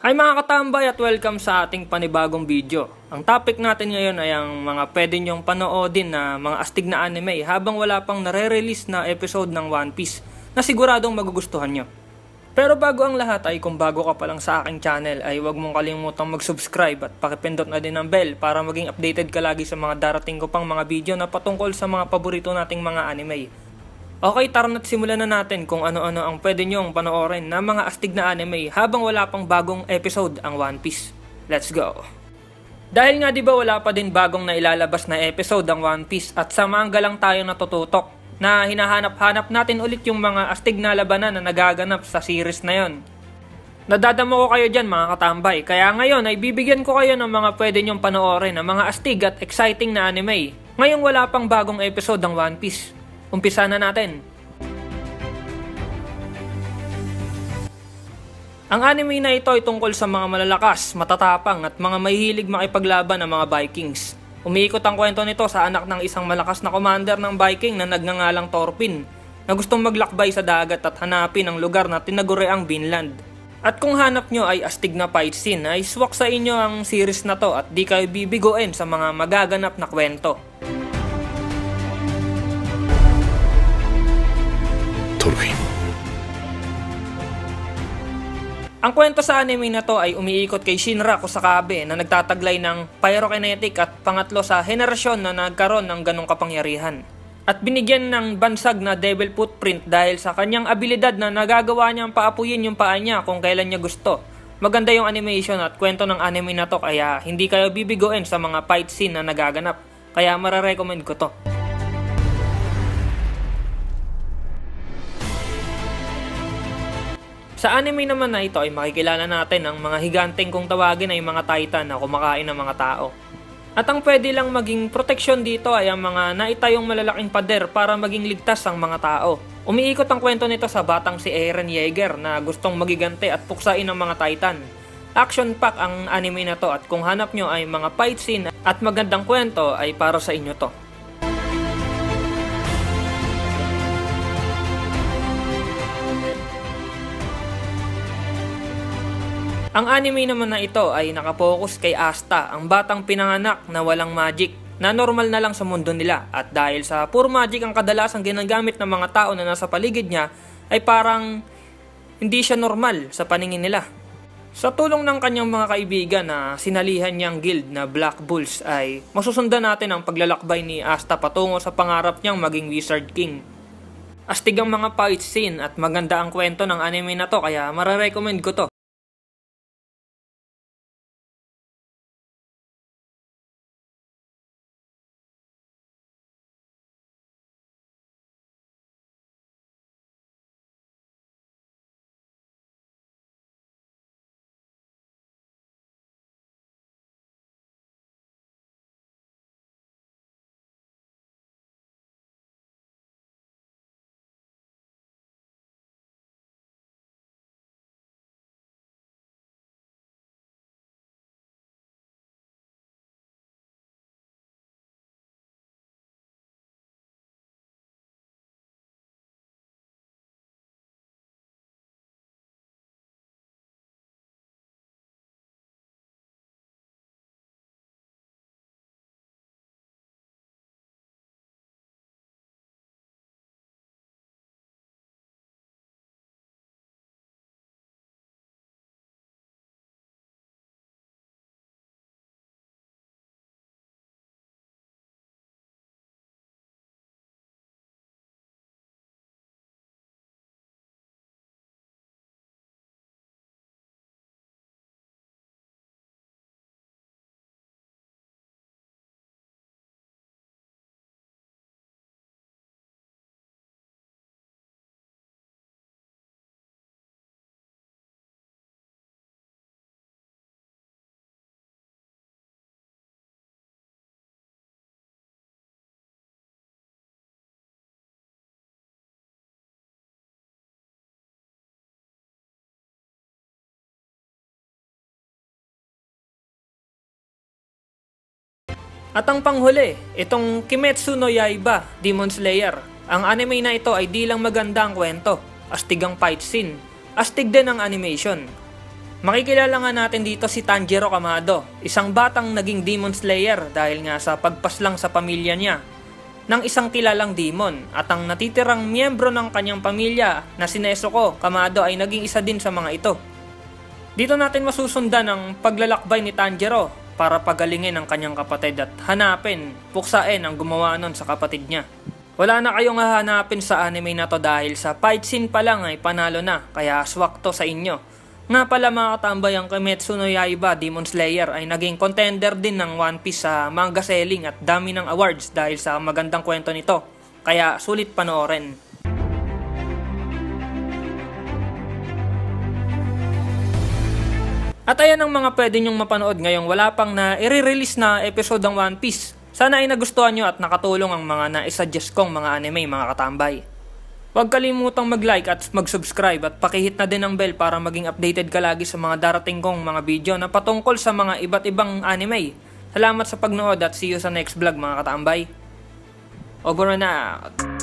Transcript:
Hi mga katambay at welcome sa ating panibagong video. Ang topic natin ngayon ay ang mga pwede nyong panoodin na mga astig na anime habang wala pang nare-release na episode ng One Piece na siguradong magugustuhan nyo. Pero bago ang lahat ay kung bago ka pa lang sa aking channel ay huwag mong kalimutang mag-subscribe at pakipindot na din ang bell para maging updated ka lagi sa mga darating ko pang mga video na patungkol sa mga paborito nating mga anime. Okay, tara na't simulan na natin kung ano-ano ang pwede nyong panoorin na mga astig na anime habang wala pang bagong episode ang One Piece. Let's go! Dahil nga diba wala pa din bagong nailalabas na episode ang One Piece at sa manga lang tayo natututok na hinahanap-hanap natin ulit yung mga astig na labanan na nagaganap sa series na yon. Nadadamo ko kayo dyan mga katambay, kaya ngayon ay bibigyan ko kayo ng mga pwede nyong panoorin na mga astig at exciting na anime ngayong wala pang bagong episode ng One Piece. Umpisa na natin. Ang anime na ito ay tungkol sa mga malalakas, matatapang at mga mahihilig makipaglaban ng mga Vikings. Umiikot ang kwento nito sa anak ng isang malakas na commander ng Viking na nagngangalang Thorfinn na gustong maglakbay sa dagat at hanapin ang lugar na tinaguriang Vinland. At kung hanap nyo ay astig na fight scene ay swak sa inyo ang series na to at di kayo bibigoin sa mga magaganap na kwento. Ang kwento sa anime na to ay umiikot kay Shinra Kusakabe na nagtataglay ng pyrokinetic at pangatlo sa henerasyon na nagkaroon ng ganong kapangyarihan. At binigyan ng bansag na devil footprint dahil sa kanyang abilidad na nagagawa niyang paapuyin yung paa niya kung kailan niya gusto. Maganda yung animation at kwento ng anime na to kaya hindi kayo bibigoin sa mga fight scene na nagaganap. Kaya mararecommend ko to. Sa anime naman na ito ay makikilala natin ang mga higanteng kung tawagin ay mga titan na kumakain ng mga tao. At ang pwede lang maging proteksyon dito ay ang mga naitayong malalaking pader para maging ligtas ang mga tao. Umiikot ang kwento nito sa batang si Eren Yeager na gustong magigante at puksain ang mga titan. Action pack ang anime na to at kung hanap nyo ay mga fight scene at magandang kwento ay para sa inyo to. Ang anime naman na ito ay nakapokus kay Asta, ang batang pinanganak na walang magic, na normal na lang sa mundo nila. At dahil sa pure magic ang kadalasang ginagamit ng mga tao na nasa paligid niya, ay parang hindi siya normal sa paningin nila. Sa tulong ng kanyang mga kaibigan na sinalihan niyang guild na Black Bulls ay masusundan natin ang paglalakbay ni Asta patungo sa pangarap niyang maging Wizard King. Astig ang mga fight scene at maganda ang kwento ng anime na to kaya mararecommend ko to. At ang panghuli, itong Kimetsu no Yaiba, Demon Slayer. Ang anime na ito ay di lang maganda ang kwento, astig ang fight scene, astig din ang animation. Makikilala nga natin dito si Tanjiro Kamado, isang batang naging Demon Slayer dahil nga sa pagpaslang sa pamilya niya ng isang kilalang demon, at ang natitirang miyembro ng kanyang pamilya na si Nezuko Kamado ay naging isa din sa mga ito. Dito natin masusundan ang paglalakbay ni Tanjiro para pagalingin ang kanyang kapatid at hanapin, puksain ang gumawa nun sa kapatid niya. Wala na kayong hahanapin sa anime na to dahil sa fight scene pa lang ay panalo na, kaya swak to sa inyo. Nga pala mga katambay, ang Kimetsu no Yaiba Demon Slayer ay naging contender din ng One Piece sa manga selling at dami ng awards dahil sa magandang kwento nito. Kaya sulit panoorin. At ayan ang mga pwede nyong mapanood ngayong wala pang na i-release na episode ng One Piece. Sana ay nagustuhan nyo at nakatulong ang mga na-suggest kong mga anime mga katambay. Huwag kalimutang mag-like at mag-subscribe at pakihit na din ang bell para maging updated ka lagi sa mga darating kong mga video na patungkol sa mga iba't ibang anime. Salamat sa pagnood at see you sa next vlog mga katambay. Over and out.